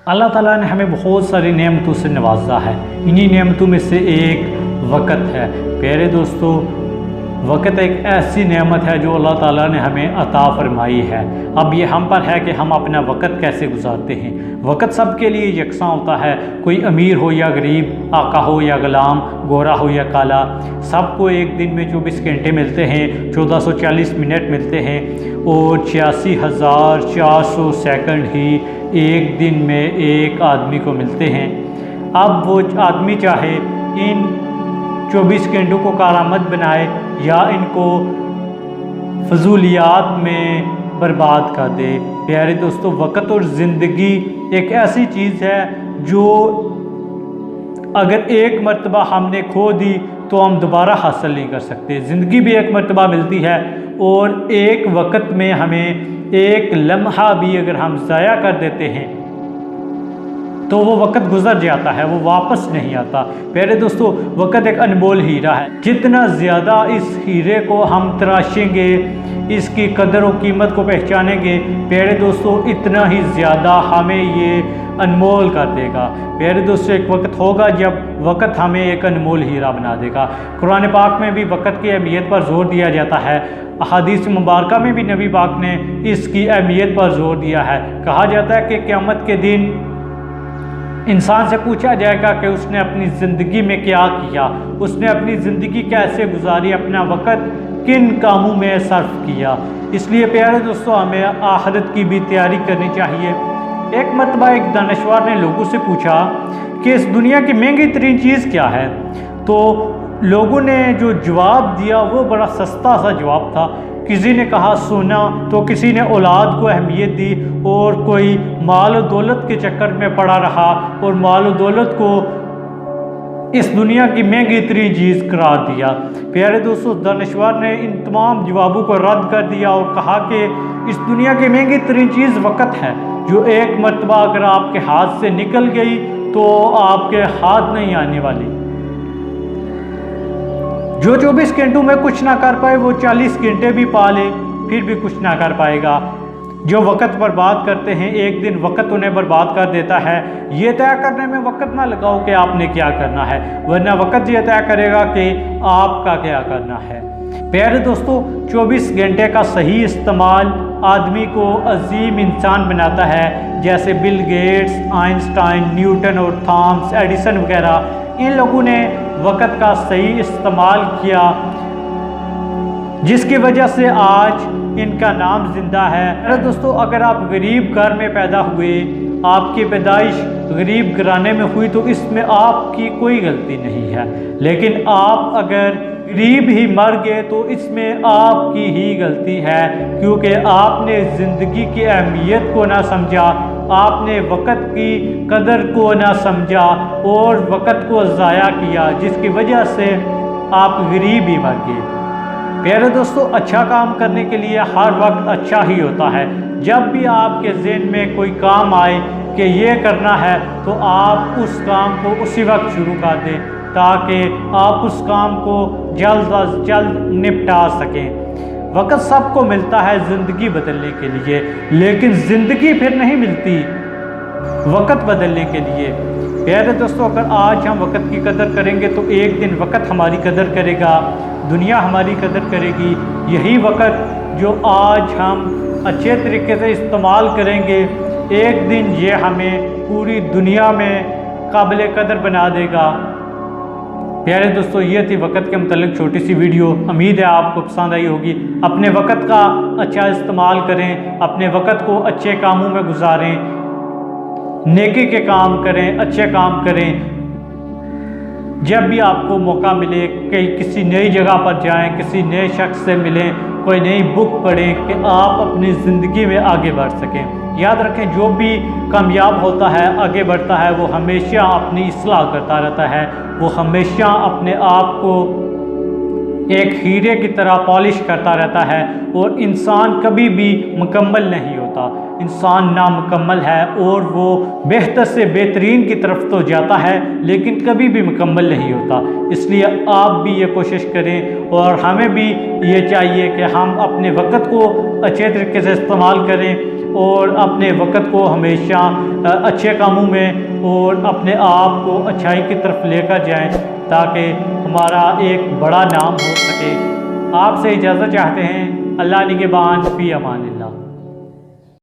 अल्लाह ताला ने हमें बहुत सारी नेमतों से नवाजा है। इन्हीं नेमतों में से एक वक़्त है। प्यारे दोस्तों, वक़्त एक ऐसी नेमत है जो अल्लाह ताला ने हमें अता फरमाई है। अब ये हम पर है कि हम अपना वक़्त कैसे गुजारते हैं। वक़्त सबके लिए यकसा होता है, कोई अमीर हो या गरीब, आका हो या ग़ुलाम, गोरा हो या काला, सबको एक दिन में 24 घंटे मिलते हैं, 1440 मिनट मिलते हैं और 86,400 सेकंड ही एक दिन में एक आदमी को मिलते हैं। अब वो आदमी चाहे इन 24 घंटों को कारामद बनाए या इनको फजूलियात में बर्बाद कर दे। प्यारे दोस्तों, वक़्त और ज़िंदगी एक ऐसी चीज़ है जो अगर एक मर्तबा हमने खो दी तो हम दोबारा हासिल नहीं कर सकते। ज़िंदगी भी एक मर्तबा मिलती है और एक वक़्त में हमें एक लम्हा भी अगर हम ज़ाया कर देते हैं तो वो वक़्त गुजर जाता है, वो वापस नहीं आता। प्यारे दोस्तों, वक़्त एक अनमोल हीरा है। जितना ज़्यादा इस हीरे को हम तराशेंगे, इसकी कदर और कीमत को पहचानेंगे, प्यारे दोस्तों, इतना ही ज़्यादा हमें ये अनमोल कर देगा। प्यारे दोस्तों, एक वक़्त होगा जब वक़्त हमें एक अनमोल हीरा बना देगा। कुरान पाक में भी वक़्त की अहमियत पर ज़ोर दिया जाता है। अहादीस मुबारका में भी नबी पाक ने इसकी अहमियत पर ज़ोर दिया है। कहा जाता है कि क़यामत के दिन इंसान से पूछा जाएगा कि उसने अपनी ज़िंदगी में क्या किया, उसने अपनी ज़िंदगी कैसे गुजारी, अपना वक़्त किन कामों में सर्फ किया। इसलिए प्यारे दोस्तों, हमें आखिरत की भी तैयारी करनी चाहिए। एक मरतबा एक दानश्वर ने लोगों से पूछा कि इस दुनिया की महंगी तरीन चीज़ क्या है। तो लोगों ने जो जवाब दिया वो बड़ा सस्ता सा जवाब था। किसी ने कहा सोना, तो किसी ने औलाद को अहमियत दी और कोई माल और दौलत के चक्कर में पड़ा रहा और माल और दौलत को इस दुनिया की महंगी तरीन चीज़ करार दिया। प्यारे दोस्तों, दानश्वर ने इन तमाम जवाबों को रद्द कर दिया और कहा कि इस दुनिया की महंगी तरीन चीज़ वक़्त है, जो एक मरतबा अगर आपके हाथ से निकल गई तो आपके हाथ नहीं आने वाली। जो 24 घंटों में कुछ ना कर पाए वो 40 घंटे भी पा ले फिर भी कुछ ना कर पाएगा। जो वक़्त बर्बाद करते हैं, एक दिन वक़्त उन्हें बर्बाद कर देता है। ये तय करने में वक़्त ना लगाओ कि आपने क्या करना है, वरना वक़्त ये तय करेगा कि आपका क्या करना है। प्यारे दोस्तों, 24 घंटे का सही इस्तेमाल आदमी को अजीम इंसान बनाता है। जैसे बिल गेट्स, आइंस्टाइन, न्यूटन और थॉमस एडिसन वगैरह, इन लोगों ने वक़्त का सही इस्तेमाल किया, जिसकी वजह से आज इनका नाम जिंदा है। अरे दोस्तों, अगर आप गरीब घर में पैदा हुए, आपकी पैदाइश गरीब घराने में हुई, तो इसमें आपकी कोई गलती नहीं है। लेकिन आप अगर गरीब ही मर गए तो इसमें आपकी ही गलती है, क्योंकि आपने ज़िंदगी की अहमियत को ना समझा, आपने वक़्त की कदर को ना समझा और वक़्त को ज़ाया किया, जिसकी वजह से आप गरीब ही मर गए। प्यारे दोस्तों, अच्छा काम करने के लिए हर वक्त अच्छा ही होता है। जब भी आपके ज़हन में कोई काम आए कि ये करना है, तो आप उस काम को उसी वक्त शुरू कर दें, ताकि आप उस काम को जल्द अज जल्द निपटा सकें। वक़्त सबको मिलता है ज़िंदगी बदलने के लिए, लेकिन ज़िंदगी फिर नहीं मिलती वक़्त बदलने के लिए। प्यारे दोस्तों, अगर आज हम वक़्त की कदर करेंगे तो एक दिन वक़्त हमारी कदर करेगा, दुनिया हमारी कदर करेगी। यही वक़्त जो आज हम अच्छे तरीके से इस्तेमाल करेंगे, एक दिन ये हमें पूरी दुनिया में काबिल कदर बना देगा। प्यारे दोस्तों, ये थी वक़्त के मतलब छोटी सी वीडियो। उम्मीद है आपको पसंद आई होगी। अपने वक़्त का अच्छा इस्तेमाल करें, अपने वक़्त को अच्छे कामों में गुजारें, नेकी के काम करें, अच्छे काम करें। जब भी आपको मौका मिले कहीं किसी नई जगह पर जाएं, किसी नए शख्स से मिलें, कोई नई बुक पढ़ें कि आप अपनी ज़िंदगी में आगे बढ़ सकें। याद रखें, जो भी कामयाब होता है, आगे बढ़ता है, वो हमेशा अपनी इस्लाह करता रहता है, वो हमेशा अपने आप को एक हीरे की तरह पॉलिश करता रहता है। और इंसान कभी भी मुकम्मल नहीं होता, इंसान नामुकम्मल है और वो बेहतर से बेहतरीन की तरफ तो जाता है, लेकिन कभी भी मुकम्मल नहीं होता। इसलिए आप भी ये कोशिश करें और हमें भी ये चाहिए कि हम अपने वक़्त को अच्छे तरीके से इस्तेमाल करें और अपने वक़्त को हमेशा अच्छे कामों में और अपने आप को अच्छाई की तरफ लेकर जाएं, ताकि हमारा एक बड़ा नाम हो सके। आपसे इजाज़त चाहते हैं। अल्लाह निगहबान, फ़ी अमानिल्लाह।